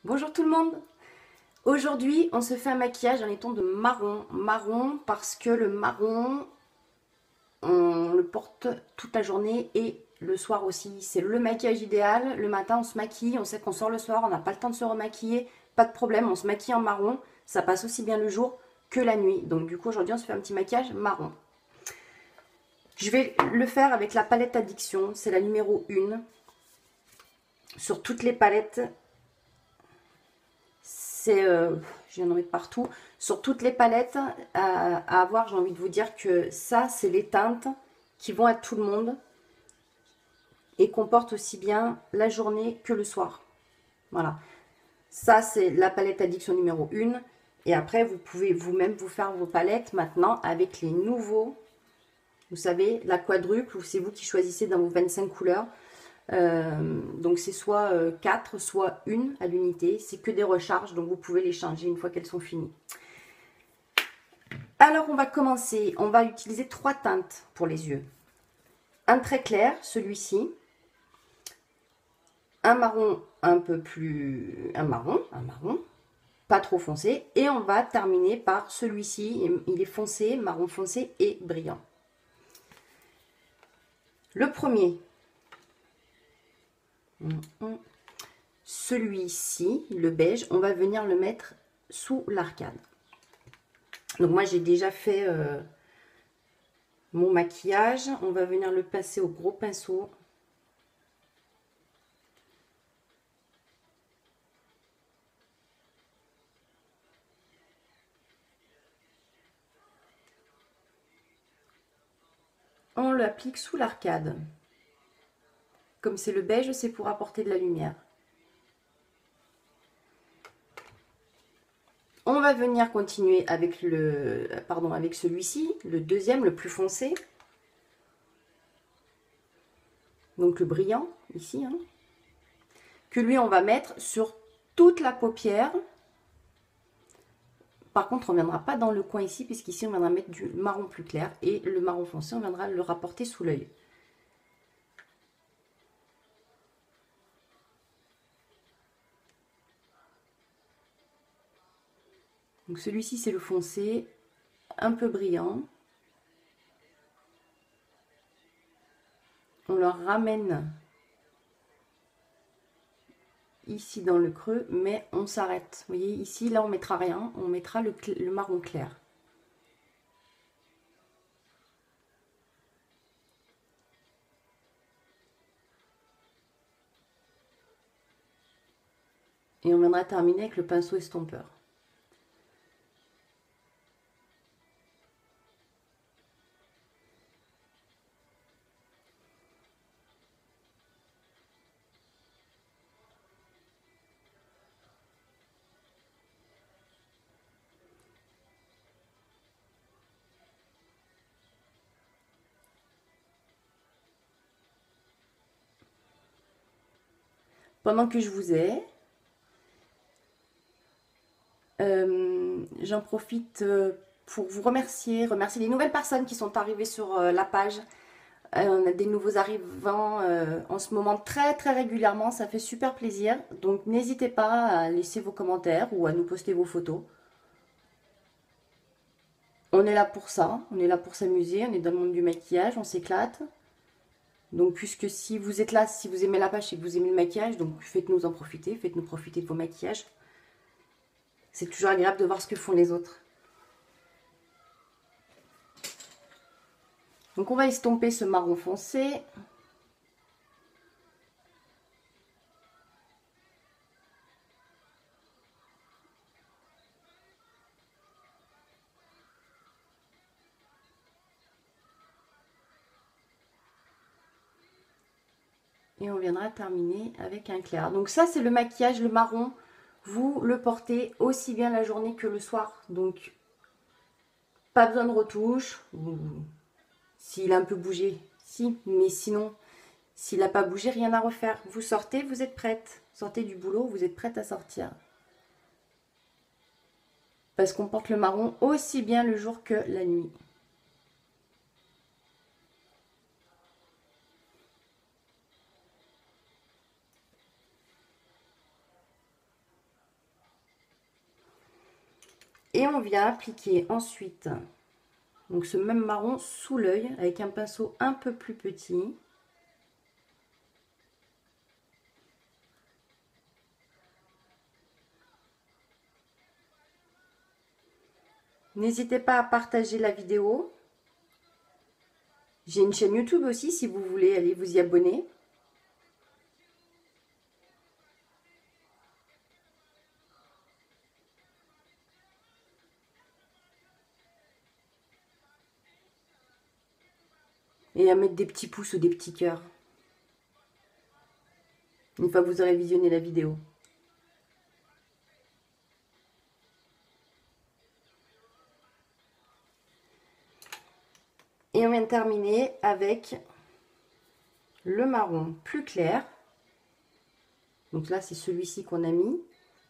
Bonjour tout le monde. Aujourd'hui, on se fait un maquillage en étant de marron. Marron parce que le marron, on le porte toute la journée et le soir aussi. C'est le maquillage idéal. Le matin, on se maquille, on sait qu'on sort le soir, on n'a pas le temps de se remaquiller. Pas de problème, on se maquille en marron. Ça passe aussi bien le jour que la nuit. Donc du coup, aujourd'hui, on se fait un petit maquillage marron. Je vais le faire avec la palette Addiction. C'est la numéro 1. Sur toutes les palettes, c'est, je viens d'en mettre partout, sur toutes les palettes à avoir, j'ai envie de vous dire que ça, c'est les teintes qui vont à tout le monde et qu'on porte aussi bien la journée que le soir. Voilà, ça c'est la palette Addiction numéro 1. Et après, vous pouvez vous-même vous faire vos palettes maintenant avec les nouveaux, vous savez, la quadruple, ou c'est vous qui choisissez dans vos 25 couleurs. Donc c'est soit 4, soit 1 à l'unité. C'est que des recharges, donc vous pouvez les changer une fois qu'elles sont finies. Alors on va commencer, on va utiliser 3 teintes pour les yeux. Un très clair, celui-ci. Un marron un peu plus... un marron, pas trop foncé. Et on va terminer par celui-ci, il est foncé, marron foncé et brillant. Le premier, celui-ci, le beige, on va venir le mettre sous l'arcade. Donc moi j'ai déjà fait mon maquillage. On va venir le passer au gros pinceau. On l'applique sous l'arcade. Comme c'est le beige, c'est pour apporter de la lumière. On va venir continuer avec avec celui-ci, le deuxième, le plus foncé. Donc le brillant, ici. Hein, que lui, on va mettre sur toute la paupière. Par contre, on ne viendra pas dans le coin ici, puisqu'ici, on viendra mettre du marron plus clair. Et le marron foncé, on viendra le rapporter sous l'œil. Donc celui-ci, c'est le foncé, un peu brillant. On le ramène ici dans le creux, mais on s'arrête. Vous voyez, ici, là, on mettra rien. On mettra le marron clair. Et on viendra terminer avec le pinceau estompeur. Pendant que je vous ai, j'en profite pour vous remercier les nouvelles personnes qui sont arrivées sur la page. On a des nouveaux arrivants en ce moment très régulièrement, ça fait super plaisir. Donc n'hésitez pas à laisser vos commentaires ou à nous poster vos photos. On est là pour ça, on est là pour s'amuser, on est dans le monde du maquillage, on s'éclate. Donc puisque si vous êtes là, si vous aimez la page et que vous aimez le maquillage, donc faites-nous en profiter, faites-nous profiter de vos maquillages. C'est toujours agréable de voir ce que font les autres. Donc on va estomper ce marron foncé. Et on viendra terminer avec un clair. Donc ça, c'est le maquillage, le marron. Vous le portez aussi bien la journée que le soir. Donc, pas besoin de retouche. S'il a un peu bougé, si. Mais sinon, s'il n'a pas bougé, rien à refaire. Vous sortez, vous êtes prête. Sortez du boulot, vous êtes prête à sortir. Parce qu'on porte le marron aussi bien le jour que la nuit. Et on vient appliquer ensuite donc ce même marron sous l'œil avec un pinceau un peu plus petit. N'hésitez pas à partager la vidéo. J'ai une chaîne YouTube aussi si vous voulez aller vous y abonner. Et à mettre des petits pouces ou des petits cœurs. Une fois que vous aurez visionné la vidéo. Et on vient de terminer avec le marron plus clair. Donc là, c'est celui-ci qu'on a mis.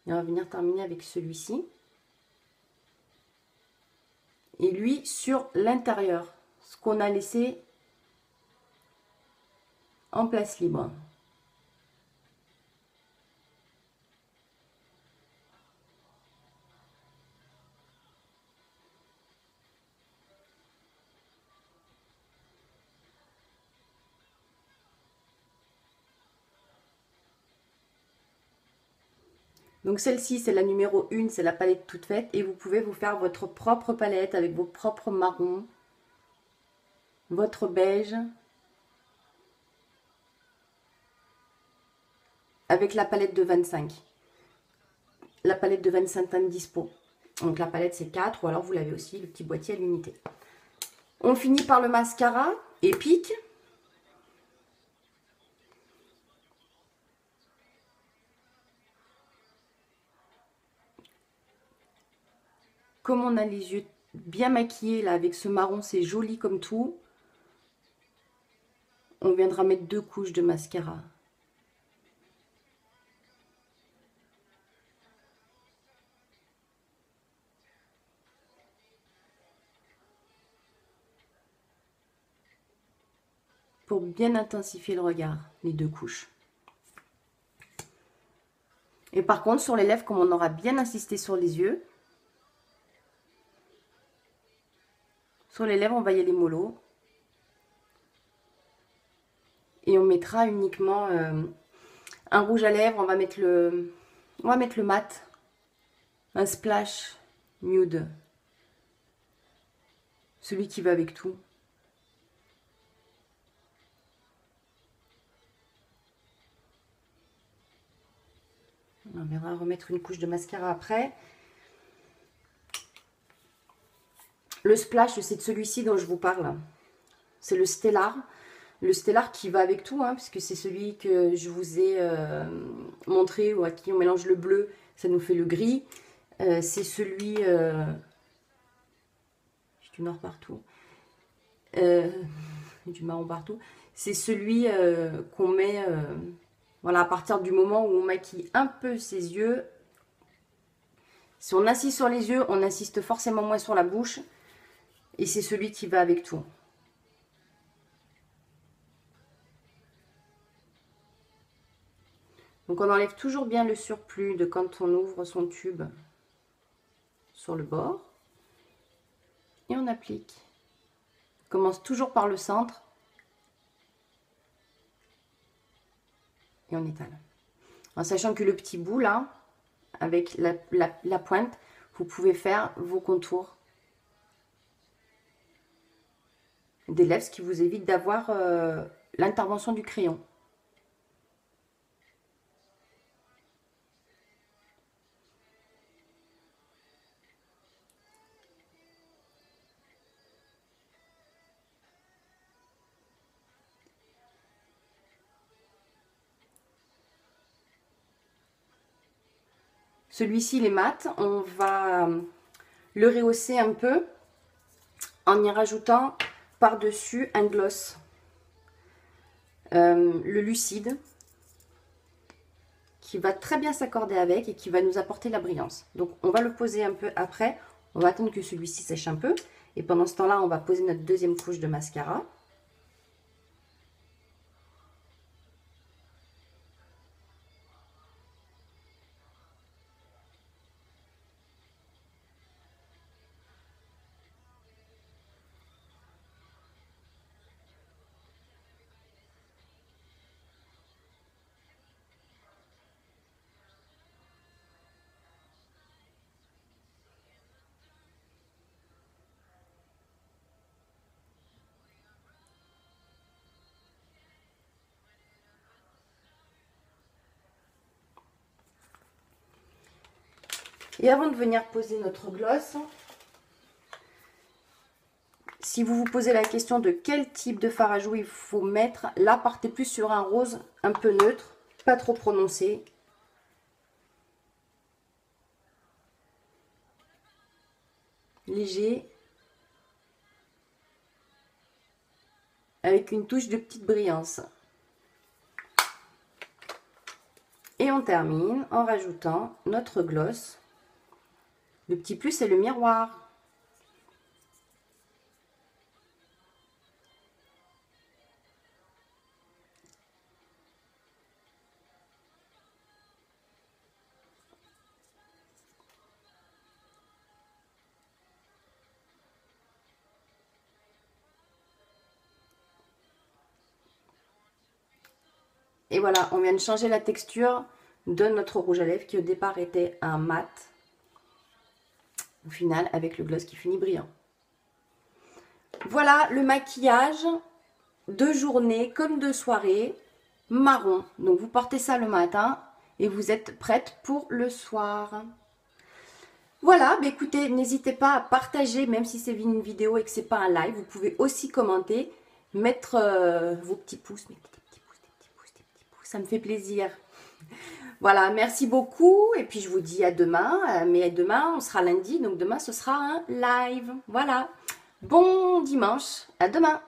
Et on va venir terminer avec celui-ci. Et lui, sur l'intérieur. Ce qu'on a laissé en place libre. Donc celle-ci, c'est la numéro 1, c'est la palette toute faite. Et vous pouvez vous faire votre propre palette avec vos propres marrons, votre beige, avec la palette de 25. La palette de 25 ans dispo. Donc la palette, c'est 4, ou alors vous l'avez aussi, le petit boîtier à l'unité. On finit par le mascara Epic. Comme on a les yeux bien maquillés là avec ce marron, c'est joli comme tout. On viendra mettre 2 couches de mascara. Pour bien intensifier le regard, les 2 couches. Et par contre, sur les lèvres, comme on aura bien insisté sur les yeux, sur les lèvres, on va y aller mollo. Et on mettra uniquement un rouge à lèvres. On va mettre le mat. Un splash nude. Celui qui va avec tout. On viendra remettre une couche de mascara après. Le splash, c'est de celui-ci dont je vous parle. C'est le Stellar. Le Stellar qui va avec tout, hein, puisque c'est celui que je vous ai montré, ou à qui on mélange le bleu, ça nous fait le gris. C'est celui... j'ai du noir partout. Du marron partout. C'est celui qu'on met... voilà, à partir du moment où on maquille un peu ses yeux. Si on insiste sur les yeux, on insiste forcément moins sur la bouche. Et c'est celui qui va avec tout. Donc on enlève toujours bien le surplus de quand on ouvre son tube sur le bord. Et on applique. On commence toujours par le centre. Et on étale. En sachant que le petit bout là, avec la pointe, vous pouvez faire vos contours des lèvres, ce qui vous évite d'avoir l'intervention du crayon. Celui-ci, il est mat. On va le rehausser un peu en y rajoutant par-dessus un gloss. Le lucide, qui va très bien s'accorder avec et qui va nous apporter la brillance. Donc on va le poser un peu après. On va attendre que celui-ci sèche un peu. Et pendant ce temps-là, on va poser notre deuxième couche de mascara. Et avant de venir poser notre gloss, si vous vous posez la question de quel type de fard à joues il faut mettre, là partez plus sur un rose un peu neutre, pas trop prononcé. Léger. Avec une touche de petite brillance. Et on termine en rajoutant notre gloss. Le petit plus, c'est le miroir. Et voilà, on vient de changer la texture de notre rouge à lèvres qui au départ était un mat. Au final, avec le gloss qui finit brillant. Voilà le maquillage de journée comme de soirée marron. Donc vous portez ça le matin et vous êtes prête pour le soir. Voilà, bah écoutez, n'hésitez pas à partager, même si c'est une vidéo et que c'est pas un live. Vous pouvez aussi commenter, mettre vos petits pouces, ça me fait plaisir. Voilà, merci beaucoup. Et puis je vous dis à demain. Mais demain, on sera lundi. Donc demain, ce sera un live. Voilà. Bon dimanche. À demain.